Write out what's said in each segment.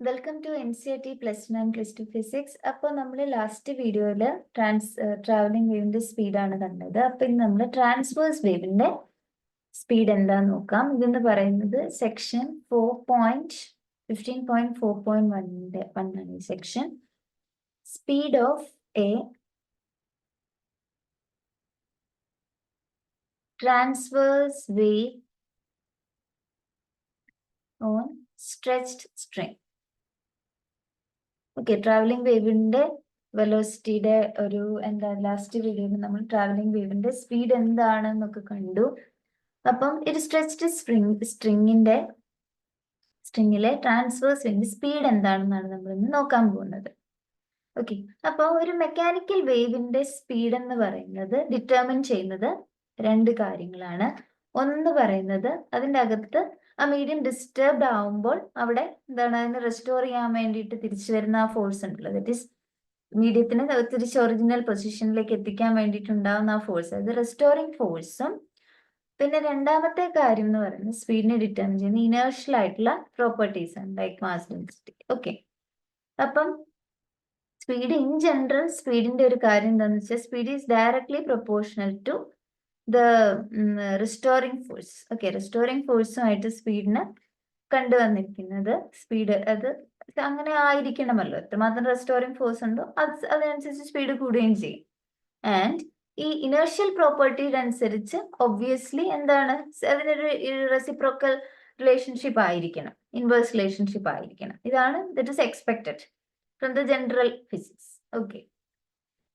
Welcome to NCERT +1 + 2 physics. അപ്പോൾ നമ്മൾ last വീഡിയോയിൽ ട്രാവലിംഗ് വേവിന്റെ സ്പീഡാണ് കണ്ടത്. അപ്പോൾ ഇന്ന് നമ്മൾ ട്രാൻസ്വേഴ്സ് വേവിന്റെ സ്പീഡ് എന്താന്ന് നോക്കാം. ഇതെന്ന് പറയുന്നത് സെക്ഷൻ 4.15.4.1 ആണ് ഈ section. Speed of A transverse wave on stretched string. Okay, travelling വേവിന്റെ വെലോസിറ്റിയുടെ ഒരു ലാസ്റ്റ് വീഡിയോയിൽ നമ്മൾ ട്രാവലിംഗ് വേവിന്റെ സ്പീഡ് എന്താണെന്നൊക്കെ കണ്ടു. അപ്പം ഒരു സ്ട്രെച്ച്ഡ് സ്ട്രിങ്ങിലെ ട്രാൻസ്വേഴ്സ് വേവിന്റെ സ്പീഡ് എന്താണെന്നാണ് നമ്മൾ ഇന്ന് നോക്കാൻ പോകുന്നത്. ഓക്കെ, അപ്പോൾ ഒരു മെക്കാനിക്കൽ വേവിന്റെ സ്പീഡ് എന്ന് പറയുന്നത് ഡിറ്റർമിൻ ചെയ്യുന്നത് രണ്ട് കാര്യങ്ങളാണ്. ഒന്ന് പറയുന്നത് അതിൻ്റെ അകത്ത് ആ മീഡിയം ഡിസ്റ്റർബ്ഡ് ആവുമ്പോൾ അവിടെ അതിനെ റെസ്റ്റോർ ചെയ്യാൻ വേണ്ടിയിട്ട് തിരിച്ചു വരുന്ന ആ ഫോഴ്സ് ഉണ്ടല്ലോ, ദറ്റ് ഈസ് മീഡിയത്തിന് തിരിച്ച് ഒറിജിനൽ പൊസിഷനിലേക്ക് എത്തിക്കാൻ വേണ്ടിയിട്ടുണ്ടാവുന്ന ആ ഫോഴ്സ്, അത് റെസ്റ്റോറിങ് ഫോഴ്സും. പിന്നെ രണ്ടാമത്തെ കാര്യം എന്ന് പറയുന്നത് സ്പീഡിനെ ഡിറ്റർമിൻ ചെയ്യുന്ന ഇനേർഷ്യൽ ആയിട്ടുള്ള പ്രോപ്പർട്ടീസ് ആണ്, ലൈക്ക് മാസ് ഡെൻസിറ്റി. ഓക്കെ, അപ്പം സ്പീഡ് ഇൻ ജനറൽ, സ്പീഡിന്റെ ഒരു കാര്യം എന്താണെന്ന് വെച്ചാൽ speed is directly proportional to the restoring force. Okay, restoring ഫോഴ്സുമായിട്ട് സ്പീഡിന് കണ്ടുവന്നിരിക്കുന്നത് സ്പീഡ് അത് അങ്ങനെ ആയിരിക്കണമല്ലോ. എത്രമാത്രം റെസ്റ്റോറിങ് ഫോഴ്സ് ഉണ്ടോ അതിനനുസരിച്ച് സ്പീഡ് കൂടുകയും ചെയ്യും. ആൻഡ് ഈ ഇനേർഷ്യൽ പ്രോപ്പർട്ടിയുടെ അനുസരിച്ച് ഒബ്വിയസ്ലി എന്താണ്, അതിനൊരു റെസിപ്രോക്കൽ റിലേഷൻഷിപ്പ് ആയിരിക്കണം, ഇൻവേഴ്സ് റിലേഷൻഷിപ്പ് ആയിരിക്കണം. ഇതാണ് that is expected from the general physics. Okay,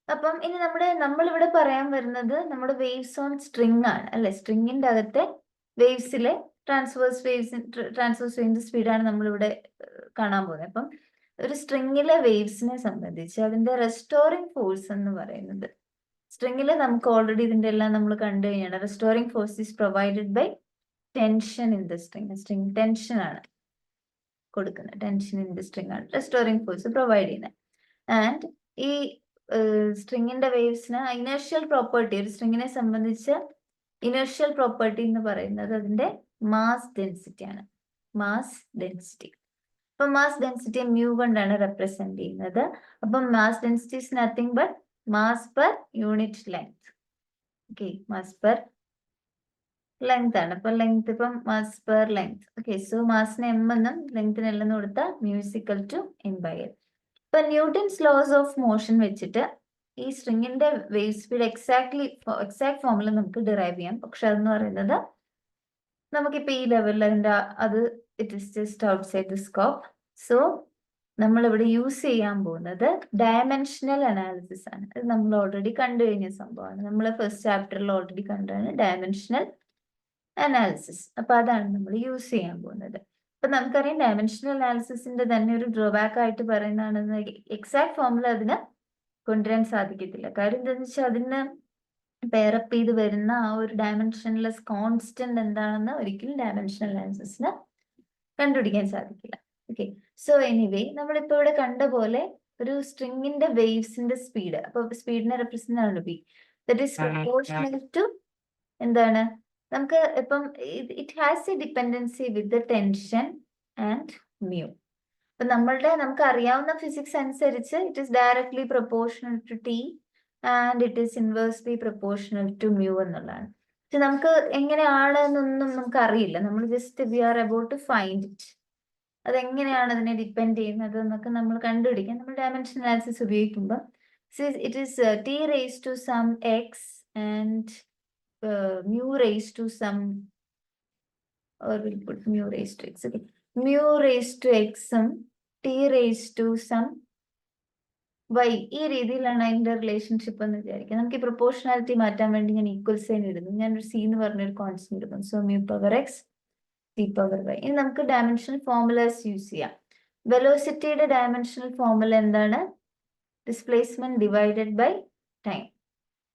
അപ്പം ഇനി നമ്മളിവിടെ പറയാൻ വരുന്നത് നമ്മുടെ വേവ്സ് ഓൺ സ്ട്രിങ് ആണ് അല്ലെ. സ്ട്രിങ്ങിന്റെ അകത്തെ വേവ്സിലെ ട്രാൻസ്വേഴ്സ് വേവിന്റെ സ്പീഡാണ് നമ്മളിവിടെ കാണാൻ പോകുന്നത്. അപ്പം ഒരു സ്ട്രിങ്ങിലെ വേവ്സിനെ സംബന്ധിച്ച് അതിന്റെ റെസ്റ്റോറിങ് ഫോഴ്സ് എന്ന് പറയുന്നത്, സ്ട്രിങ്ങിൽ നമുക്ക് ഓൾറെഡി ഇതിന്റെ എല്ലാം നമ്മൾ കണ്ടു കഴിഞ്ഞാണ്. Restoring force is provided by tension in the string. String tension ആണ് കൊടുക്കുന്നത്, ടെൻഷൻ ഇൻ ദ സ്ട്രിങ് ആണ് റെസ്റ്റോറിങ് ഫോഴ്സ് പ്രൊവൈഡ് ചെയ്യുന്നത്. ആൻഡ് ഈ സ്ട്രിങ്ങിന്റെ വേവ്സിന് ഇനേർഷ്യൽ പ്രോപ്പർട്ടി, ഒരു സ്ട്രിങ്ങിനെ സംബന്ധിച്ച് ഇനേർഷ്യൽ പ്രോപ്പർട്ടി എന്ന് പറയുന്നത് അതിന്റെ മാസ് ഡെൻസിറ്റി ആണ്. മാസ് ഡെൻസിറ്റി, അപ്പൊ മാസ് ഡെൻസിറ്റി മ്യൂ കൊണ്ടാണ് റെപ്രസെന്റ് ചെയ്യുന്നത്. അപ്പം mass density is nothing but mass per unit length. Okay, mass per length ആണ്. അപ്പൊ ലെങ്ത് ഇപ്പം mass per length. Okay, so മാസിന് എം എന്നും ലെങ്ത്തിന് എൽ എന്ന് കൊടുത്താൽ മ്യൂസിക്കൽ ടു M/L. ഇപ്പൊ ന്യൂട്ടൺസ് ലോസ് ഓഫ് മോഷൻ വെച്ചിട്ട് ഈ സ്ട്രിങ്ങിന്റെ വേവ് സ്പീഡ് എക്സാക്ട് ഫോമിൽ നമുക്ക് ഡിറൈവ് ചെയ്യാം. പക്ഷെ അതെന്ന് പറയുന്നത് നമുക്കിപ്പോ ഈ ലെവലിൽ അത് it is just outside the scope. So നമ്മൾ ഇവിടെ യൂസ് ചെയ്യാൻ പോകുന്നത് ഡയമെൻഷണൽ അനാലിസിസ് ആണ്. അത് നമ്മൾ ഓൾറെഡി കണ്ടു കഴിഞ്ഞ സംഭവമാണ്. നമ്മൾ ഫസ്റ്റ് ചാപ്റ്ററിൽ ഓൾറെഡി കണ്ടതാണ് ഡയമെൻഷണൽ അനാലിസിസ്. അപ്പൊ അതാണ് നമ്മൾ യൂസ് ചെയ്യാൻ പോകുന്നത്. അപ്പൊ നമുക്കറിയാം ഡയമെൻഷണൽ അനാലിസിസിന്റെ തന്നെ ഒരു ഡ്രോബാക്ക് ആയിട്ട് പറയുന്നതാണ് എക്സാക്ട് ഫോമുല അതിന് കൊണ്ടുവരാൻ സാധിക്കത്തില്ല. കാര്യം എന്താണെന്ന് വെച്ചാൽ അതിന് പെയറപ്പ് ചെയ്ത് വരുന്ന ആ ഒരു ഡയമെൻഷൻലെസ് കോൺസ്റ്റന്റ് എന്താണെന്ന് ഒരിക്കലും ഡയമെൻഷണൽ അനാലിസിസിന് കണ്ടുപിടിക്കാൻ സാധിക്കില്ല. ഓക്കെ, സോ എനിവേ നമ്മളിപ്പോ ഇവിടെ കണ്ട പോലെ ഒരു സ്ട്രിങ്ങിന്റെ വേവ്സിന്റെ സ്പീഡ്, അപ്പൊ സ്പീഡിനെ റെപ്രസെന്റ് ആണ് B, that is proportional to എന്താണ്, നമുക്ക് ഇപ്പം it has a dependency with the tension and mu. അപ്പൊ നമുക്ക് അറിയാവുന്ന ഫിസിക്സ് അനുസരിച്ച് it is directly proportional to T and it is inversely proportional to mu എന്നുള്ളതാണ്. പക്ഷെ നമുക്ക് എങ്ങനെയാണെന്നൊന്നും നമുക്ക് അറിയില്ല. നമ്മൾ just we are about to find it. അതെങ്ങനെയാണ് അതിനെ ഡിപ്പെൻഡ് ചെയ്യുന്നത് എന്നൊക്കെ നമ്മൾ കണ്ടുപിടിക്കാൻ നമ്മൾ ഡയമെൻഷൻ അനാലിസിസ് ഉപയോഗിക്കുമ്പോൾ it is T raise to some x and mu raised to some, or we'll put mu raised to x. Okay, mu raised to x t raised to some y. ഈ രീതിയിലാണ് അതിന്റെ relationship എന്ന് വിചാരിക്കുക. നമുക്ക് ഈ proportionality മാറ്റാൻ വേണ്ടി ഞാൻ ഈക്വൽ സൈൻ ഇടുന്നു. ഞാനൊരു സി എന്ന് പറഞ്ഞൊരു കോൺസ്റ്റന്റ് ഇടുന്നു. So mu power X T power Y. ഇനി നമുക്ക് ഡയമെൻഷണൽ ഫോർമുലാസ് യൂസ് ചെയ്യാം. വെലോസിറ്റിയുടെ ഡയമെൻഷണൽ ഫോർമുല എന്താണ്? Displacement divided by time.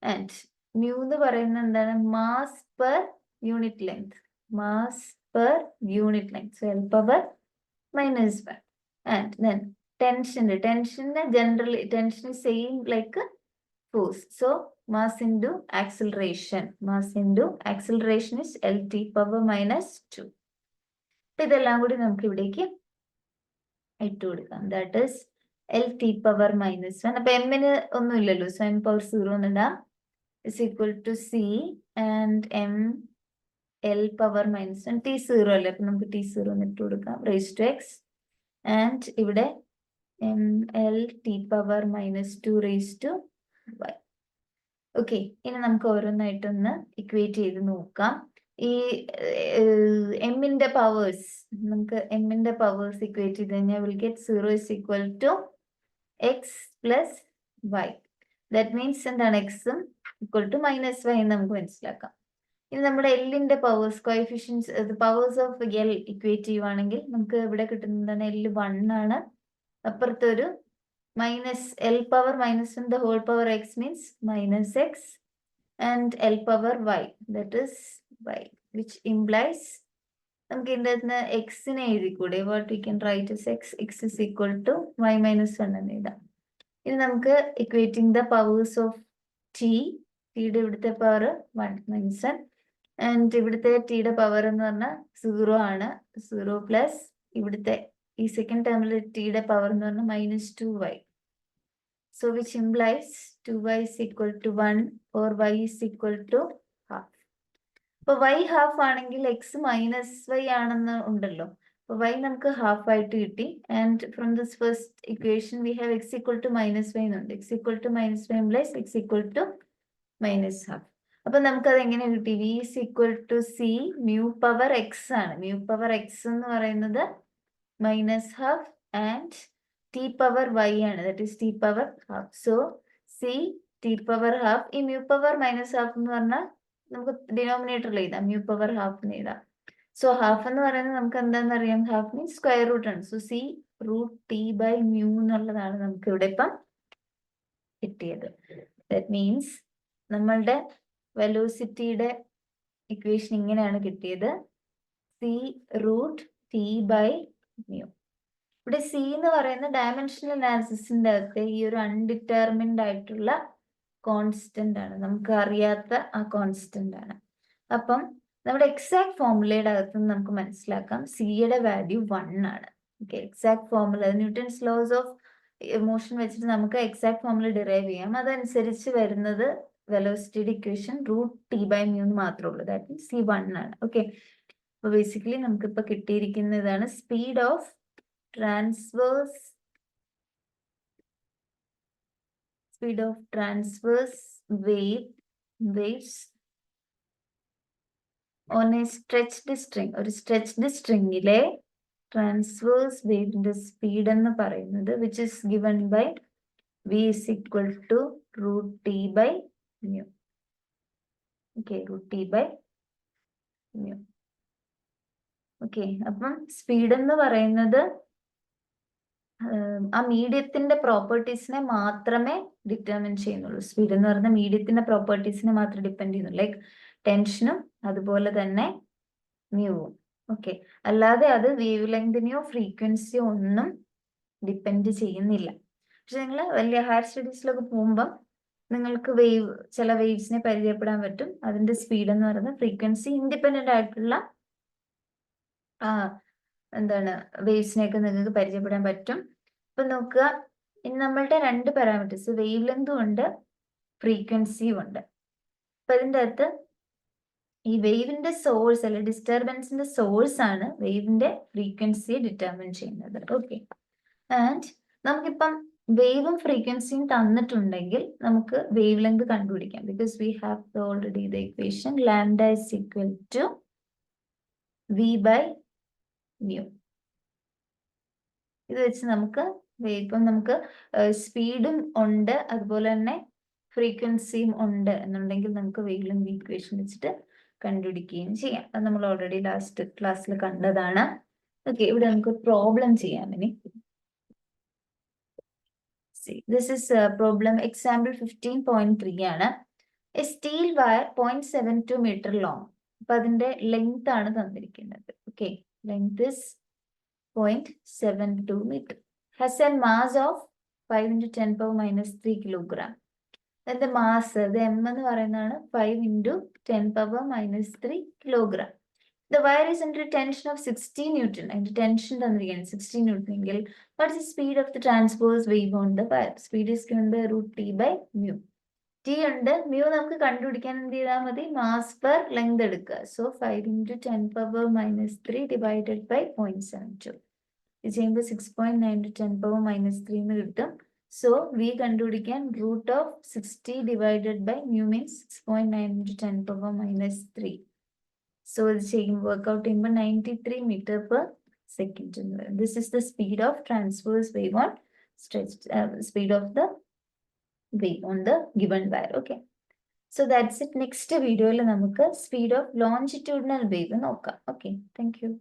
And mu എന്ന് പറയുന്നത് എന്താണ്? Mass per unit length. Mass per unit length. So L power minus 1. And then ടെൻഷന് generally tension same like force. So mass into acceleration. Mass into acceleration is L T power minus 2. ഇതെല്ലാം കൂടി നമുക്ക് ഇവിടേക്ക് ഇട്ട് കൊടുക്കാം. That is LT power -1. അപ്പൊ എമ്മിന് ഒന്നും ഇല്ലല്ലോ, സോ m പവർ 0 എന്നിടാം. Is equal to C and M L power -1. T0 അല്ലേ, അപ്പൊ നമുക്ക് T0 എന്നിട്ട് കൊടുക്കാം. റേസ് ടു X ആൻഡ് ഇവിടെ LT power -2 raise to Y. Okay, ഇനി നമുക്ക് ഓരോന്നായിട്ടൊന്ന് ഇക്വേറ്റ് ചെയ്ത് നോക്കാം. ഈ എമ്മിന്റെ പവേഴ്സ്, നമുക്ക് എമ്മിന്റെ പവേഴ്സ് ഇക്വേറ്റ് ചെയ്ത് കഴിഞ്ഞാൽ will get 0 is equal to x plus y. That means എന്താണ്, എക്സും ഈക്വൽ ടു -y എന്ന് നമുക്ക് മനസ്സിലാക്കാം. ഇനി നമ്മുടെ എല്ലിന്റെ powers, coefficients, powers of L equate ചെയ്യുവാണെങ്കിൽ നമുക്ക് ഇവിടെ കിട്ടുന്നതാണ് L 1 ആണ്. അപ്പുറത്തൊരു -L power -1 the whole power x means -x and L power y, that is y, which implies നമുക്ക് ഇതിൻ്റെ അകത്ത് എക്സിനെ എഴുതിക്കൂടെ, what we can write as x is equal to y -1 എന്ന് എഴുതാം. ഇനി നമുക്ക് ഇക്വേറ്റിംഗ് ദ പവേഴ്സ് ഓഫ് ടിയുടെ ഇവിടുത്തെ പവർ 1 -1 ആൻഡ് ഇവിടുത്തെ ടിയുടെ പവർ എന്ന് പറഞ്ഞാൽ 0 ആണ്. 0 പ്ലസ് ഇവിടുത്തെ ഈ സെക്കൻഡ് ടേമിൽ ടിയുടെ പവർ എന്ന് പറഞ്ഞാൽ -2y. So which implies 2y is equal to 1 or y is equal to half. അപ്പോൾ y ഹാഫ് ആണെങ്കിൽ x -y ആണെന്ന് ഉണ്ടല്ലോ, അപ്പോൾ y നമുക്ക് ഹാഫ് ആയിട്ട് കിട്ടി. And from this first equation we have x equal to -y എന്നുണ്ട്. x equal to -y implies x equal to -half. അപ്പൊ നമുക്കത് എങ്ങനെ കിട്ടി, v is equal to c mu power x ആണ്. mu പവർ x എന്ന് പറയുന്നത് -half and t power y ആണ്, that is t power half. So c t power half. ഈ mu power -half എന്ന് പറഞ്ഞാൽ നമുക്ക് ഡിനോമിനേറ്ററിൽ എഴുതാം, mu power half എന്ന് എഴുതാം. സോ ഹാഫ് എന്ന് പറയുന്നത് നമുക്ക് എന്താണെന്ന് അറിയാം, ഹാഫ് മീൻസ് സ്ക്വയർ റൂട്ട് ആണ്. സോ c √t/mu എന്നുള്ളതാണ് നമുക്ക് ഇവിടെ ഇപ്പം കിട്ടിയത്. ദാറ്റ് മീൻസ് നമ്മളുടെ വെലോസിറ്റിയുടെ ഇക്വേഷൻ ഇങ്ങനെയാണ് കിട്ടിയത്, c √t/mu. ഇവിടെ സി എന്ന് പറയുന്ന ഡയമെൻഷണൽ അനാലിസിസിന്റെ അകത്ത് ഈ ഒരു അൺഡിറ്റർമിൻഡ് ആയിട്ടുള്ള കോൺസ്റ്റന്റ് ആണ്, നമുക്ക് അറിയാത്ത ആ കോൺസ്റ്റന്റ് ആണ്. അപ്പം നമ്മുടെ എക്സാക്ട് ഫോർമുലയുടെ അകത്ത് നമുക്ക് മനസ്സിലാക്കാം സിയുടെ വാല്യൂ 1 ആണ്. Okay, exact formula Newton's loss of motion വെച്ചിട്ട് നമുക്ക് എക്സാക്ട് ഫോർമുല ഡിറൈവ് ചെയ്യാം. അതനുസരിച്ച് വരുന്നത് വെലോസിറ്റിയുടെ ഇക്വേഷൻ √t/mu എന്ന് മാത്രമേ ഉള്ളൂ. ദാറ്റ് മീൻസ് c 1 ആണ്. ഓക്കെ, അപ്പൊ ബേസിക്കലി നമുക്കിപ്പോ കിട്ടിയിരിക്കുന്ന ഇതാണ് speed of transverse waves on a stretched string. ഒരു stretched stringile transverse waveന്റെ സ്പീഡ് എന്ന് പറയുന്നത് which is given by v is equal to √t/mu. okay, √t/mu. Okay, അപ്പം സ്പീഡ് എന്ന് പറയുന്നത് ആ മീഡിയത്തിന്റെ പ്രോപ്പർട്ടീസിനെ മാത്രമേ ഡിറ്റർമിൻ ചെയ്യുന്നുള്ളൂ. സ്പീഡ് എന്ന് പറയുന്ന മീഡിയത്തിന്റെ പ്രോപ്പർട്ടീസിനെ മാത്രം ഡിപ്പെൻഡ് ചെയ്യുന്നു, ലൈക്ക് ടെൻഷനും അതുപോലെ തന്നെ മ്യൂവും. ഓക്കെ, അല്ലാതെ അത് വേവ് ലെങ്തിനെയോ ഫ്രീക്വൻസിയോ ഒന്നും ഡിപ്പെൻഡ് ചെയ്യുന്നില്ല. പക്ഷെ നിങ്ങൾ വലിയ ഹയർ സ്റ്റഡീസിലൊക്കെ പോകുമ്പം നിങ്ങൾക്ക് ചില വേവ്സിനെ പരിചയപ്പെടാൻ പറ്റും. അതിന്റെ സ്പീഡ് എന്ന് പറയുന്നത് ഫ്രീക്വൻസി ഇൻഡിപെൻഡന്റ് ആയിട്ടുള്ള എന്താണ് വേവ്സിനെയൊക്കെ നിങ്ങൾക്ക് പരിചയപ്പെടാൻ പറ്റും. അപ്പൊ നോക്കുക, ഇനി നമ്മളുടെ രണ്ട് പാരാമീറ്റേഴ്സ് വേവ് ലെങ്തും ഉണ്ട് ഫ്രീക്വൻസിയും ഉണ്ട്. അപ്പൊ ഇതിൻ്റെ അകത്ത് ഈ വേവിന്റെ സോഴ്സ് അല്ലെ ഡിസ്റ്റർബൻസിന്റെ സോഴ്സ് ആണ് വേവിന്റെ ഫ്രീക്വൻസിയെ ഡിറ്റർമിൻ ചെയ്യുന്നത്. ഓക്കെ, ആൻഡ് നമുക്കിപ്പം വേവും ഫ്രീക്വൻസിയും തന്നിട്ടുണ്ടെങ്കിൽ നമുക്ക് വേവ് ലെങ്ത് കണ്ടുപിടിക്കാം. Because we have already the equation lambda is equal to v/mu. ഇത് വെച്ച് നമുക്ക് ഇപ്പം നമുക്ക് സ്പീഡും ഉണ്ട് അതുപോലെ തന്നെ ഫ്രീക്വൻസിയും ഉണ്ട് എന്നുണ്ടെങ്കിൽ നമുക്ക് വേവ് ലെങ്ത് ഇക്വേഷൻ വെച്ചിട്ട് കണ്ടുപിടിക്കുകയും ചെയ്യാം. അത് നമ്മൾ ഓൾറെഡി ലാസ്റ്റ് ക്ലാസ്സിൽ കണ്ടതാണ്. ഓക്കെ, ഇവിടെ നമുക്ക് പ്രോബ്ലം ചെയ്യാം. ഇനി ദിസ് ഇസ് പ്രോബ്ലം എക്സാമ്പിൾ 15.3 ആണ്. A steel wire 0.72 metre long. അപ്പൊ അതിന്റെ ലെങ്ത് ആണ് തന്നിരിക്കുന്നത്. Okay, length is 0.72 meter. Has a mass of 5 × 10⁻³ kilogram. അതിന്റെ മാസ്, അത് m എന്ന് പറയുന്നതാണ് 5 × 10⁻³ kilogram. The wire is under tension of 60 Newton. And tension തന്നിരിക്കുകയാണ് 60 Newton. What is the speed of the transverse wave on the wire? Speed is given by root T by mu. T ഉണ്ട്, mu നമുക്ക് കണ്ടുപിടിക്കാൻ എന്ത് ചെയ്താൽ മതി? Mass per length എടുക്കുക. So 5 into 10 power minus 3 divided by 0.72. ഇത് ചെയ്യുമ്പോൾ 6.9 to 10 power minus 3 എന്ന് കിട്ടും. So we കണ്ടുപിടിക്കാൻ root of 60 divided by mu means 6.9 into 10 power minus 3. So it's work out in 93 meter per second. This is the speed of transverse wave on stretched speed of the wave on the given wire. Okay. So that's it. Next video, speed of longitudinal wave. Okay. Thank you.